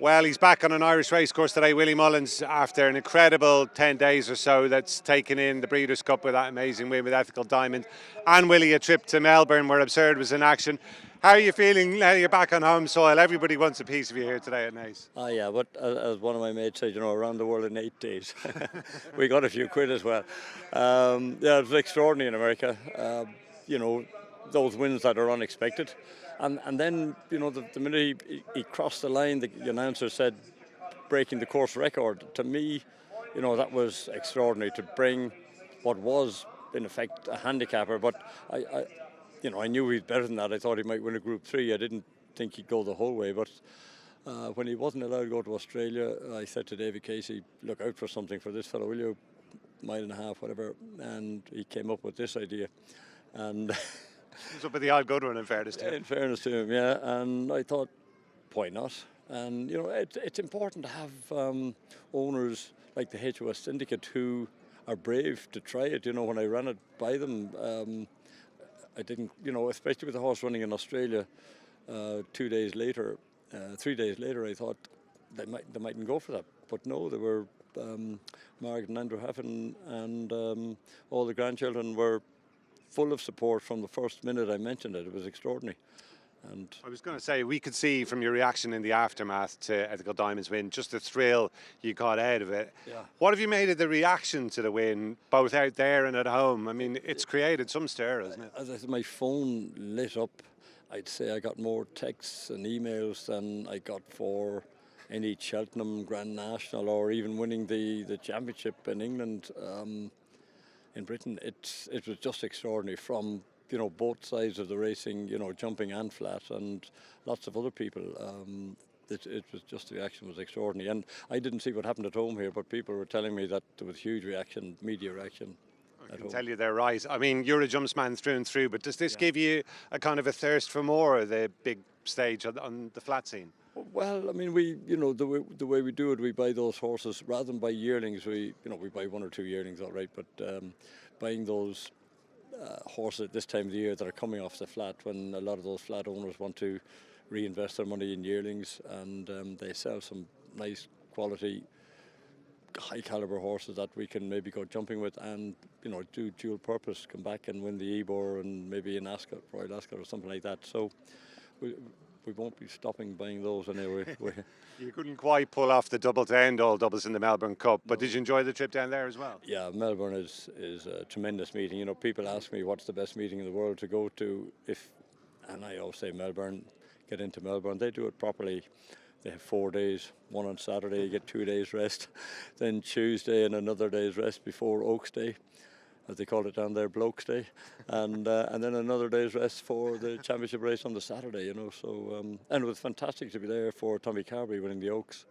Well, he's back on an Irish racecourse today, Willie Mullins, after an incredible 10 days or so that's taken in the Breeders' Cup with that amazing win with Ethical Diamond. And Willie, a trip to Melbourne where Absurd was in action. How are you feeling now you're back on home soil? Everybody wants a piece of you here today at Naas. Oh yeah, but as one of my mates said, around the world in 8 days. We got a few quid as well. Yeah, it was extraordinary in America. Those wins that are unexpected. And then, the minute he crossed the line, the announcer said, breaking the course record. To me, that was extraordinary to bring what was, in effect, a handicapper. But I knew he was better than that. I thought he might win a Group 3. I didn't think he'd go the whole way. But when he wasn't allowed to go to Australia, I said to David Casey, look out for something for this fellow, will you? Mile and a half, whatever. And he came up with this idea. And He was up with the odd good one, in fairness to him. In fairness to him, yeah. And I thought, why not? And, it's important to have owners like the HOS Syndicate who are brave to try it. When I ran it by them, I didn't, especially with the horse running in Australia 3 days later, I thought they mightn't go for that. But no, they were, Margaret and Andrew Haffen and all the grandchildren were full of support from the first minute I mentioned it. It was extraordinary. And I was going to say, we could see from your reaction in the aftermath to Ethical Diamond's win, just the thrill you got out of it. Yeah. What have you made of the reaction to the win, both out there and at home? I mean, it's created some stir, hasn't it? As I said, my phone lit up. I'd say I got more texts and emails than I got for any Cheltenham Grand National or even winning the championship in England. In Britain, it was just extraordinary from both sides of the racing, jumping and flat, and lots of other people. It was just, the reaction was extraordinary, and I didn't see what happened at home here, but people were telling me that there was huge reaction, media reaction. I can tell you they're right. I mean, you're a jumpsman through and through, but does this give you a kind of a thirst for more of the big stage on the flat scene? Well, I mean, we, the way we do it, we buy those horses rather than buy yearlings. We buy 1 or 2 yearlings, all right. But buying those horses at this time of the year that are coming off the flat, when a lot of those flat owners want to reinvest their money in yearlings, and they sell some nice quality, high caliber horses that we can maybe go jumping with, and do dual purpose, come back and win the Ebor and maybe in Ascot, Royal Ascot or something like that. So we won't be stopping buying those anyway. You couldn't quite pull off the double to end all doubles in the Melbourne Cup, but did you enjoy the trip down there as well? Yeah, Melbourne is a tremendous meeting. People ask me what's the best meeting in the world to go to, and I always say Melbourne, get into Melbourne. They do it properly. They have 4 days, one on Saturday, you get 2 days rest, then Tuesday and another day's rest before Oaks Day, as they call it down there, Blokes Day, and then another day's rest for the championship race on the Saturday, So and it was fantastic to be there for Tommy Carberry winning the Oaks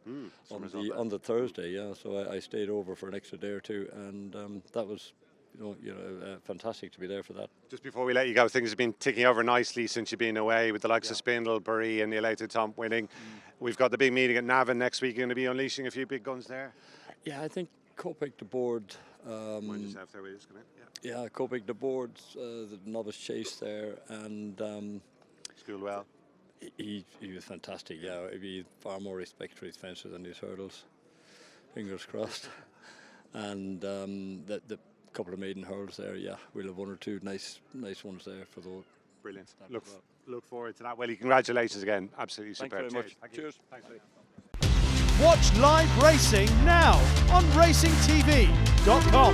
on the Thursday, yeah. So I stayed over for an extra day or two, and that was fantastic to be there for that. Just before we let you go, things have been ticking over nicely since you've been away with the likes of Spindlebury and the elated Tom winning. We've got the big meeting at Navan next week. You're going to be unleashing a few big guns there. Yeah, I think Copic the board. Mind yourself there, just come in. Yeah, Copic the board, the novice chase there, and School well. He was fantastic. Yeah, he far more respect for his fencer than his hurdles. Fingers crossed. And the couple of maiden hurls there. Yeah, we'll have 1 or 2 nice ones there for those. Brilliant. Look forward to that. Well, congratulations again. Absolutely superb. Thanks very much. Cheers. Thanks, Lee. Watch live racing now on racingtv.com.